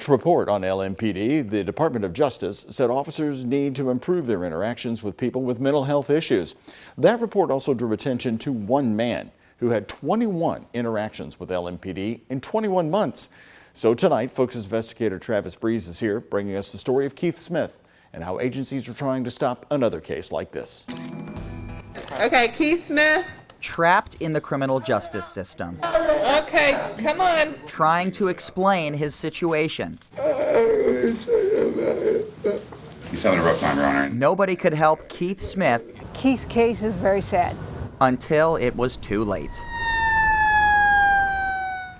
Report on LMPD, the Department of Justice said officers need to improve their interactions with people with mental health issues. That report also drew attention to one man who had 21 interactions with LMPD in 21 months. So tonight, Focus investigator Travis Breeze is here bringing us the story of Keith Smith and how agencies are trying to stop another case like this. Okay, Keith Smith. Trapped in the criminal justice system. Okay, come on. Trying to explain his situation. He's having a rough time, Your Honor. Nobody could help Keith Smith. Keith's case is very sad. Until it was too late.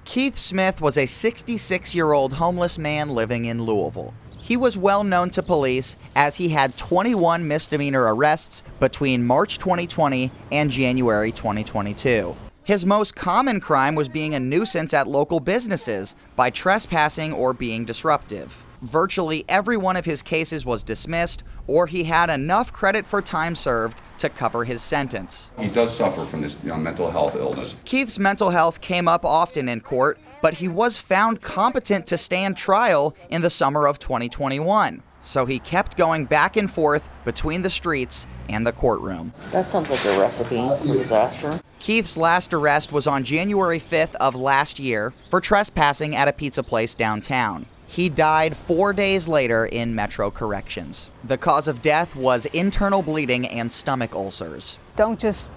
Keith Smith was a 66-year-old homeless man living in Louisville. He was well known to police as he had 21 misdemeanor arrests between March 2020 and January 2022. His most common crime was being a nuisance at local businesses by trespassing or being disruptive. Virtually every one of his cases was dismissed, or he had enough credit for time served to cover his sentence. He does suffer from this mental health illness. Keith's mental health came up often in court, but he was found competent to stand trial in the summer of 2021. So he kept going back and forth between the streets and the courtroom. That sounds like a recipe for disaster. Keith's last arrest was on January 5th of last year for trespassing at a pizza place downtown. He died 4 days later in Metro Corrections. The cause of death was internal bleeding and stomach ulcers. Don't just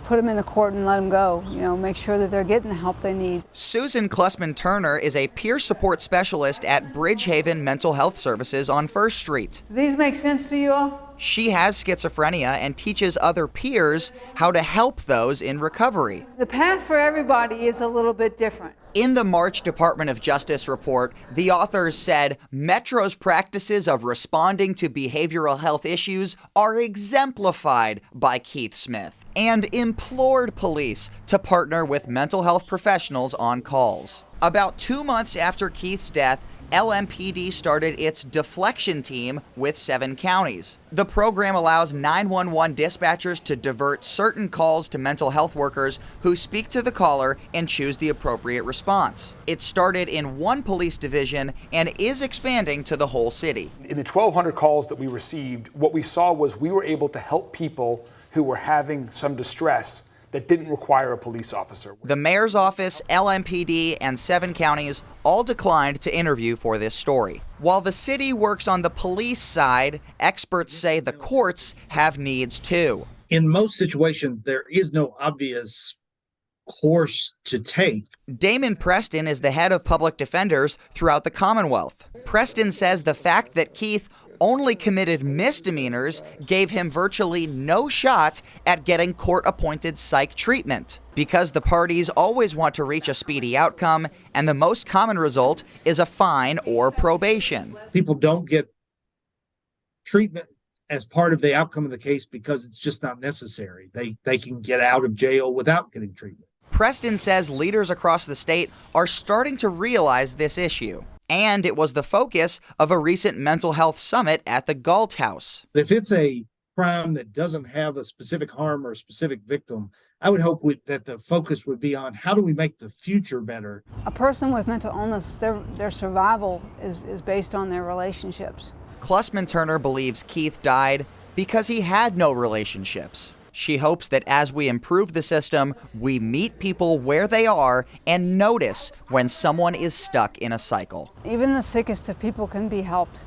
put them in the court and let them go. Make sure that they're getting the help they need. Susan Klussman-Turner is a peer support specialist at Bridgehaven Mental Health Services on First Street. These make sense to you all? She has schizophrenia and teaches other peers how to help those in recovery. The path for everybody is a little bit different. In the March Department of Justice report, the authors said Metro's practices of responding to behavioral health issues are exemplified by Keith Smith and implored police to partner with mental health professionals on calls. About 2 months after Keith's death, LMPD started its deflection team with 7 counties. The program allows 911 dispatchers to divert certain calls to mental health workers who speak to the caller and choose the appropriate response. It started in one police division and is expanding to the whole city. In the 1,200 calls that we received, what we saw was we were able to help people who were having some distress that didn't require a police officer. The mayor's office, LMPD, and 7 counties all declined to interview for this story. While the city works on the police side, experts say the courts have needs too. In most situations, there is no obvious course to take. Damon Preston is the head of public defenders throughout the Commonwealth. Preston says the fact that Keith only committed misdemeanors gave him virtually no shot at getting court-appointed psych treatment because the parties always want to reach a speedy outcome, and the most common result is a fine or probation. People don't get treatment as part of the outcome of the case because it's just not necessary. They can get out of jail without getting treatment. Preston says leaders across the state are starting to realize this issue. And it was the focus of a recent mental health summit at the Galt House. If it's a crime that doesn't have a specific harm or a specific victim, I would hope that the focus would be on how do we make the future better. A person with mental illness, their survival is based on their relationships. Klussman-Turner believes Keith died because he had no relationships. She hopes that as we improve the system, we meet people where they are and notice when someone is stuck in a cycle. Even the sickest of people can be helped.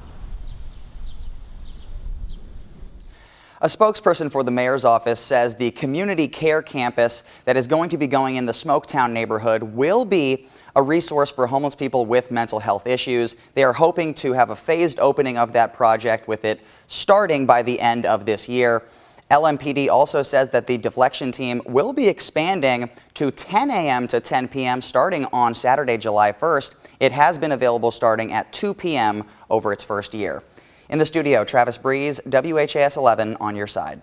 A spokesperson for the mayor's office says the community care campus that is going to be going in the Smoketown neighborhood will be a resource for homeless people with mental health issues. They are hoping to have a phased opening of that project, with it starting by the end of this year. LMPD also says that the deflection team will be expanding to 10 a.m. to 10 p.m. starting on Saturday, July 1st. It has been available starting at 2 p.m. over its first year. In the studio, Travis Breeze, WHAS 11 on your side.